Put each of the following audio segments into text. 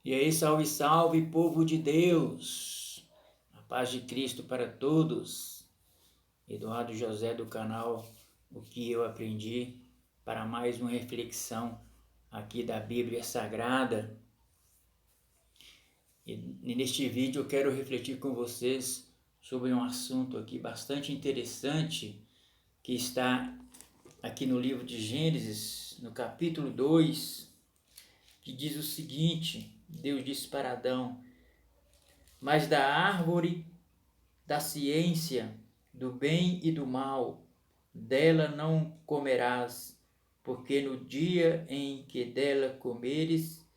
E aí, salve, salve, povo de Deus! A paz de Cristo para todos. Eduardo José do canal O que eu aprendi para mais uma reflexão aqui da Bíblia Sagrada. E neste vídeo eu quero refletir com vocês sobre um assunto aqui bastante interessante que está aqui no livro de Gênesis, no capítulo 2, que diz o seguinte: Deus disse para Adão: mas da árvore da ciência do bem e do mal, dela não comerás, porque no dia em que dela comeres,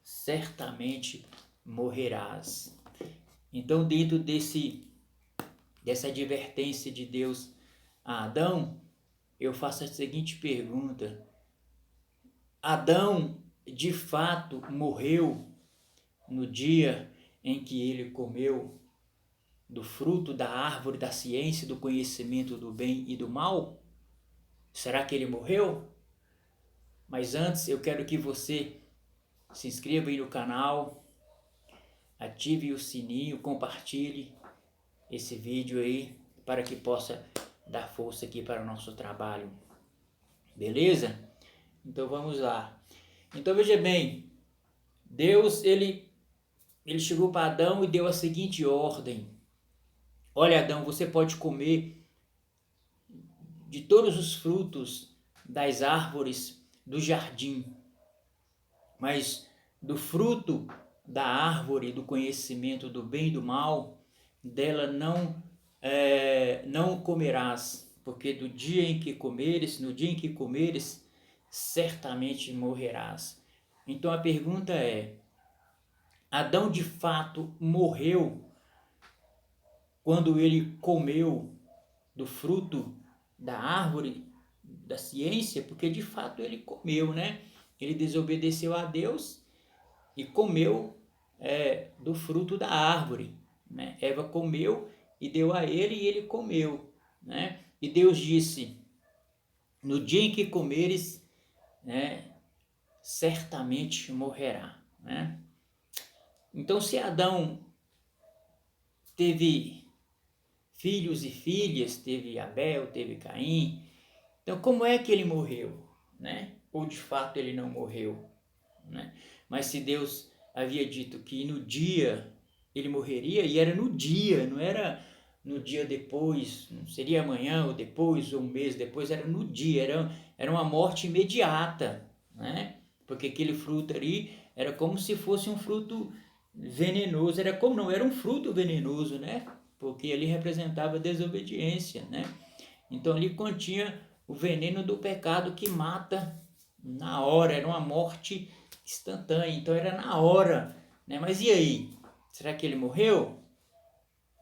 certamente morrerás. Então, dentro dessa advertência de Deus a Adão, eu faço a seguinte pergunta: Adão de fato morreu no dia em que ele comeu do fruto da árvore da ciência, do conhecimento do bem e do mal? Será que ele morreu? Mas antes eu quero que você se inscreva aí no canal, ative o sininho, compartilhe esse vídeo aí para que possa dar força aqui para o nosso trabalho. Beleza? Então vamos lá. Então veja bem, Deus ele chegou para Adão e deu a seguinte ordem: olha, Adão, você pode comer de todos os frutos das árvores do jardim, mas do fruto da árvore do conhecimento do bem e do mal, dela não comerás, porque do dia em que comeres, no dia em que comeres, certamente morrerás. Então a pergunta é: Adão de fato morreu quando ele comeu do fruto da árvore da ciência? Porque de fato ele comeu, né? Ele desobedeceu a Deus e comeu do fruto da árvore, né? Eva comeu e deu a ele e ele comeu, né? E Deus disse: no dia em que comeres, né, certamente morrerá, né? Então, se Adão teve filhos e filhas, teve Abel, teve Caim, então como é que ele morreu, né? Ou de fato ele não morreu, né? Mas se Deus havia dito que no dia ele morreria, e era no dia, não era no dia depois, não seria amanhã ou depois, ou um mês depois, era no dia, era uma morte imediata, né? Porque aquele fruto ali era como se fosse um fruto venenoso, não era um fruto venenoso, né? Porque ali representava desobediência, né? Então ali continha o veneno do pecado que mata na hora, era uma morte instantânea, então era na hora, né? Mas e aí? Será que ele morreu?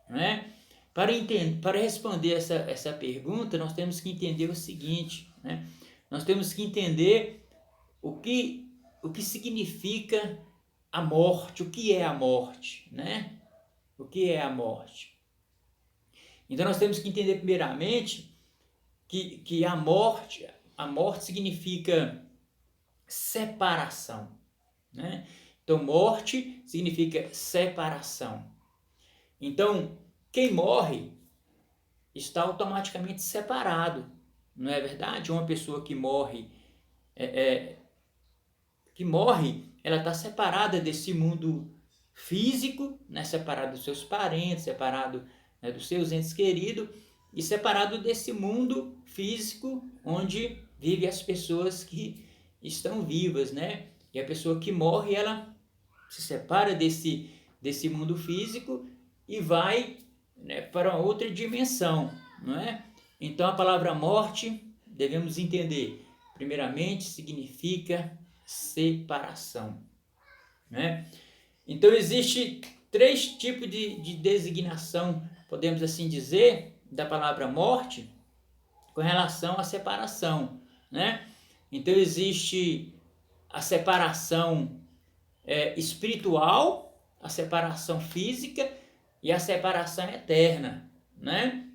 Né? Para responder essa pergunta, nós temos que entender o seguinte, né? Nós temos que entender o que significa a morte, o que é a morte, né? O que é a morte? Então nós temos que entender primeiramente que a morte significa separação, né? Então morte significa separação. Então quem morre está automaticamente separado, não é verdade? Uma pessoa que morre, ela está separada desse mundo físico, né? Separado dos seus parentes, separado, né, dos seus entes queridos e separado desse mundo físico onde vivem as pessoas que estão vivas, né? E a pessoa que morre, ela se separa desse mundo físico e vai, né, para outra dimensão, não é? Então a palavra morte, devemos entender, primeiramente significa separação, né? Então existe três tipos de designação, podemos assim dizer, da palavra morte com relação à separação, né? Então existe a separação espiritual, a separação física e a separação eterna, né?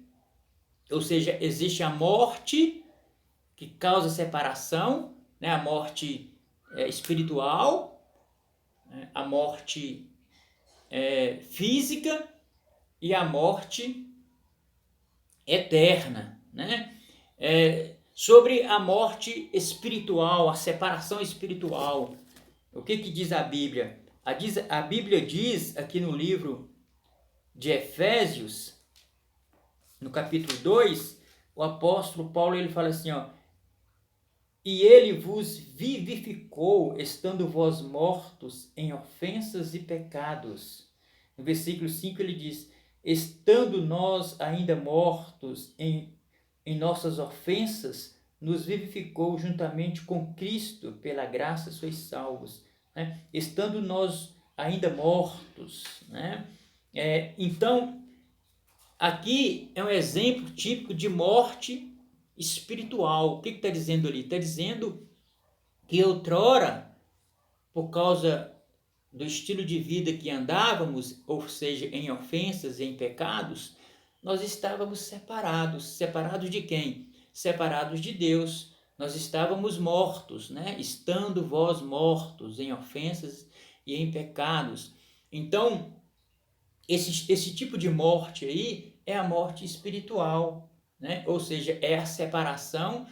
Ou seja, existe a morte que causa separação, né? A morte espiritual, né? A morte física e a morte eterna, né? Sobre a morte espiritual, a separação espiritual. O que diz a Bíblia? A Bíblia diz aqui no livro de Efésios, no capítulo 2, o apóstolo Paulo ele fala assim, ó, e ele vos vivificou, estando vós mortos em ofensas e pecados. No versículo 5 ele diz, estando nós ainda mortos em nossas ofensas, nos vivificou juntamente com Cristo, pela graça sois salvos. Né? Estando nós ainda mortos. Né? Então, aqui é um exemplo típico de morte espiritual. O que está dizendo ali? Está dizendo que outrora, por causa do estilo de vida que andávamos, ou seja, em ofensas e em pecados, nós estávamos separados. Separados de quem? Separados de Deus. Nós estávamos mortos, né? Estando vós mortos em ofensas e em pecados. Então, esse tipo de morte aí é a morte espiritual, né? Ou seja, é a separação,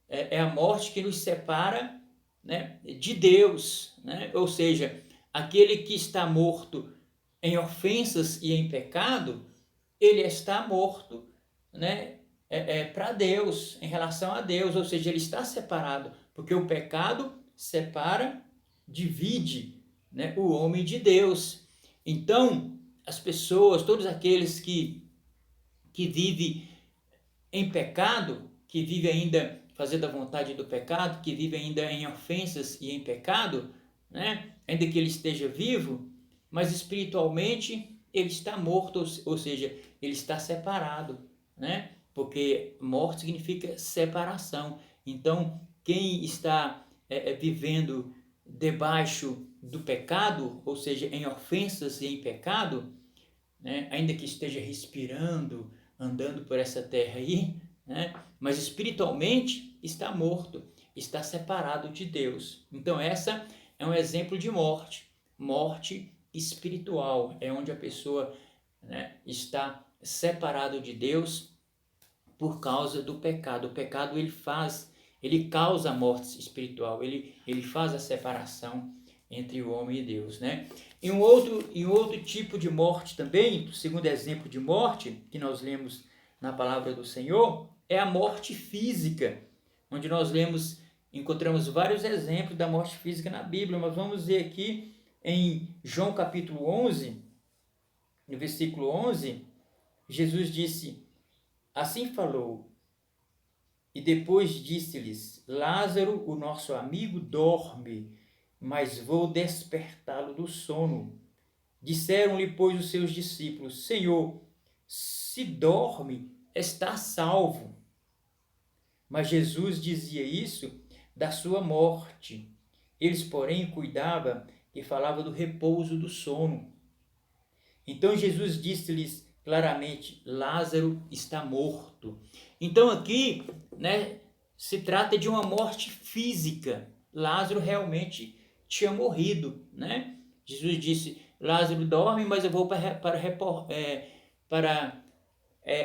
é a morte que nos separa, né, de Deus, né? Ou seja, aquele que está morto em ofensas e em pecado, ele está morto, né, para Deus, em relação a Deus, ou seja, ele está separado, porque o pecado separa, divide, né, o homem de Deus. Então, as pessoas, todos aqueles que vivem em pecado, que vivem ainda fazendo a vontade do pecado, que vivem ainda em ofensas e em pecado, né, ainda que ele esteja vivo, mas espiritualmente ele está morto, ou seja, ele está separado, né? Porque morte significa separação. Então, quem está vivendo debaixo do pecado, ou seja, em ofensas e em pecado, né? Ainda que esteja respirando, andando por essa terra aí, né? Mas espiritualmente está morto, está separado de Deus. Então, essa é um exemplo de morte, morte espiritual, é onde a pessoa, né, está separado de Deus por causa do pecado. O pecado ele causa a morte espiritual, ele faz a separação entre o homem e Deus, né? E um outro tipo de morte também, o segundo exemplo de morte que nós lemos na palavra do Senhor, é a morte física, onde nós encontramos vários exemplos da morte física na Bíblia, mas vamos ver aqui em João capítulo 11, no versículo 11, Jesus disse, assim falou, e depois disse-lhes, Lázaro, o nosso amigo, dorme, mas vou despertá-lo do sono. Disseram-lhe, pois, os seus discípulos, Senhor, se dorme, está salvo. Mas Jesus dizia isso da sua morte. Eles, porém, cuidavam e falavam do repouso do sono. Então Jesus disse-lhes claramente, Lázaro está morto. Então aqui, né, se trata de uma morte física. Lázaro realmente tinha morrido, né? Jesus disse, Lázaro dorme, mas eu vou para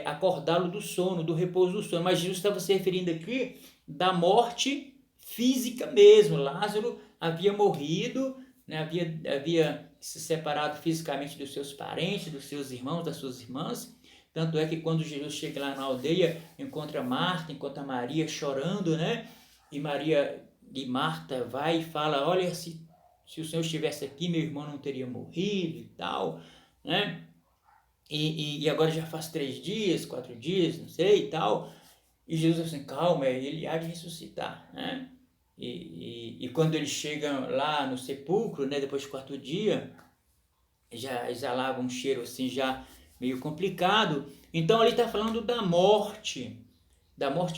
acordá-lo do sono, do repouso do sono. Mas Jesus estava se referindo aqui da morte física mesmo. Lázaro havia morrido, né? havia se separado fisicamente dos seus parentes, dos seus irmãos, das suas irmãs. Tanto é que quando Jesus chega lá na aldeia, encontra Marta, encontra Maria chorando, né? E Marta vai e fala, olha, se o Senhor estivesse aqui, meu irmão não teria morrido e tal, né? E agora já faz 3 dias, 4 dias, não sei e tal. E Jesus assim, calma, ele há de ressuscitar, né? E quando eles chegam lá no sepulcro, né, depois do 4º dia, já exalava um cheiro assim já meio complicado. Então ali está falando da morte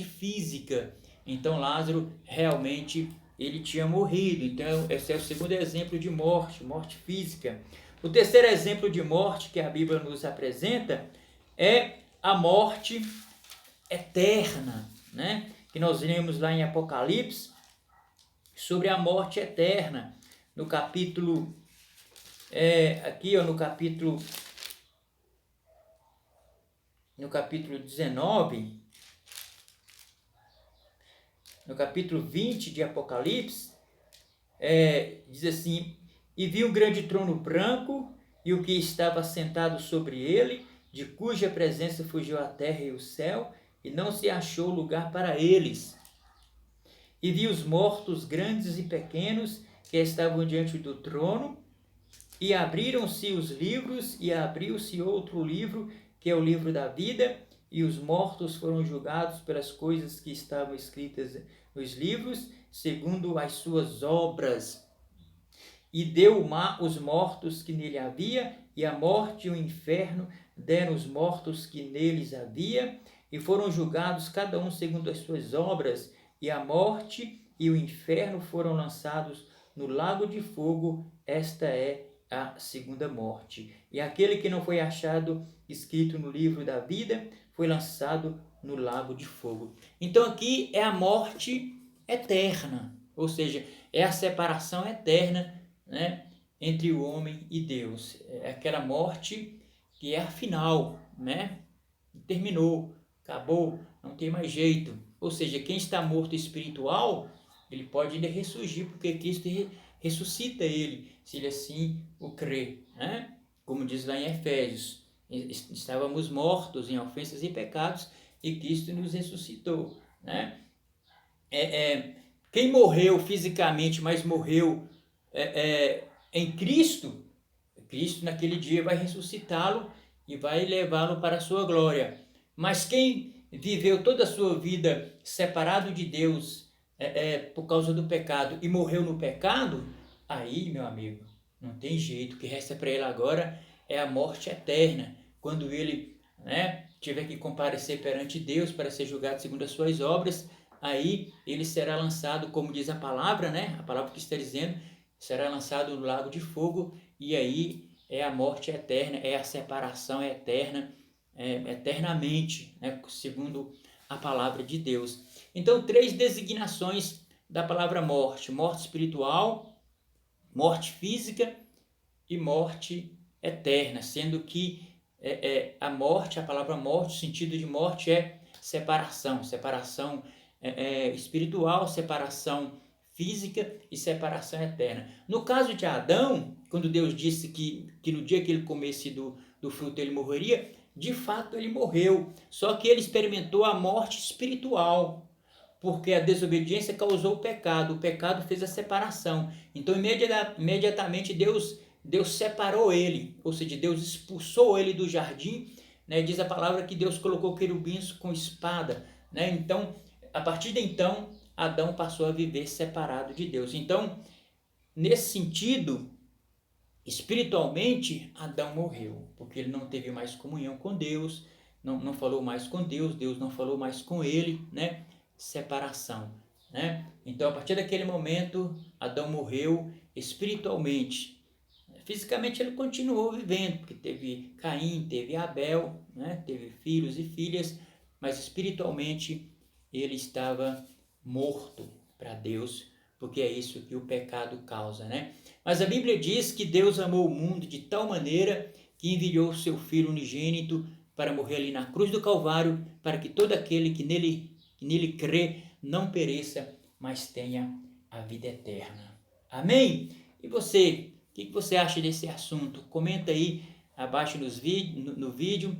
física. Então Lázaro realmente ele tinha morrido. Então esse é o segundo exemplo de morte física. O terceiro exemplo de morte que a Bíblia nos apresenta é a morte eterna, né? Que nós lemos lá em Apocalipse sobre a morte eterna, no capítulo aqui ó, no capítulo 19, no capítulo 20 de Apocalipse, diz assim: e vi um grande trono branco, e o que estava sentado sobre ele, de cuja presença fugiu a terra e o céu, e não se achou lugar para eles. E vi os mortos, grandes e pequenos, que estavam diante do trono, e abriram-se os livros, e abriu-se outro livro, que é o livro da vida, e os mortos foram julgados pelas coisas que estavam escritas nos livros, segundo as suas obras. E deu o mar os mortos que nele havia, e a morte e o inferno deram os mortos que neles havia, e foram julgados cada um segundo as suas obras, e a morte e o inferno foram lançados no lago de fogo. Esta é a segunda morte. E aquele que não foi achado escrito no livro da vida foi lançado no lago de fogo. Então aqui é a morte eterna, ou seja, é a separação eterna, né, entre o homem e Deus. É aquela morte que é a final, né? Terminou, acabou, não tem mais jeito. Ou seja, quem está morto espiritual, ele pode ainda ressurgir, porque Cristo ressuscita ele, se ele assim o crê, né? Como diz lá em Efésios, estávamos mortos em ofensas e pecados, e Cristo nos ressuscitou, né? Quem morreu fisicamente, mas morreu em Cristo, Cristo naquele dia vai ressuscitá-lo e vai levá-lo para a sua glória. Mas quem viveu toda a sua vida separado de Deus por causa do pecado e morreu no pecado, aí, meu amigo, não tem jeito. O que resta para ele agora é a morte eterna, quando ele, né, tiver que comparecer perante Deus para ser julgado segundo as suas obras. Aí ele será lançado, como diz a palavra, né? A palavra que está dizendo, será lançado no lago de fogo, e aí é a morte eterna, é a separação eterna, eternamente, né? Segundo a palavra de Deus. Então, 3 designações da palavra morte: morte espiritual, morte física e morte eterna, sendo que a morte, a palavra morte, o sentido de morte é separação espiritual, separação física e separação eterna. No caso de Adão, quando Deus disse que no dia que ele comesse do fruto ele morreria, de fato ele morreu, só que ele experimentou a morte espiritual, porque a desobediência causou o pecado fez a separação. Então imediatamente Deus separou ele, ou seja, Deus expulsou ele do jardim, né? Diz a palavra que Deus colocou querubins com espada, né? Então, a partir de então, Adão passou a viver separado de Deus. Então, nesse sentido, espiritualmente, Adão morreu, porque ele não teve mais comunhão com Deus, não falou mais com Deus, Deus não falou mais com ele, né? Separação, né? Então, a partir daquele momento, Adão morreu espiritualmente. Fisicamente ele continuou vivendo, porque teve Caim, teve Abel, né? Teve filhos e filhas, mas espiritualmente ele estava morto para Deus, porque é isso que o pecado causa, né? Mas a Bíblia diz que Deus amou o mundo de tal maneira que enviou o seu Filho unigênito para morrer ali na cruz do Calvário, para que todo aquele que nele crê não pereça, mas tenha a vida eterna. Amém? E você, o que você acha desse assunto? Comenta aí abaixo no vídeo,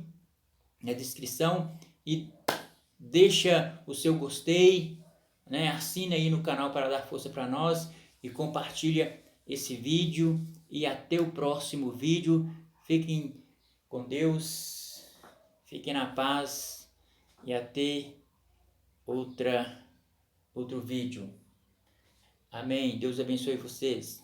na descrição, e deixa o seu gostei, né? Assina aí no canal para dar força para nós e compartilha esse vídeo. E até o próximo vídeo. Fiquem com Deus, fiquem na paz e até outro vídeo. Amém. Deus abençoe vocês.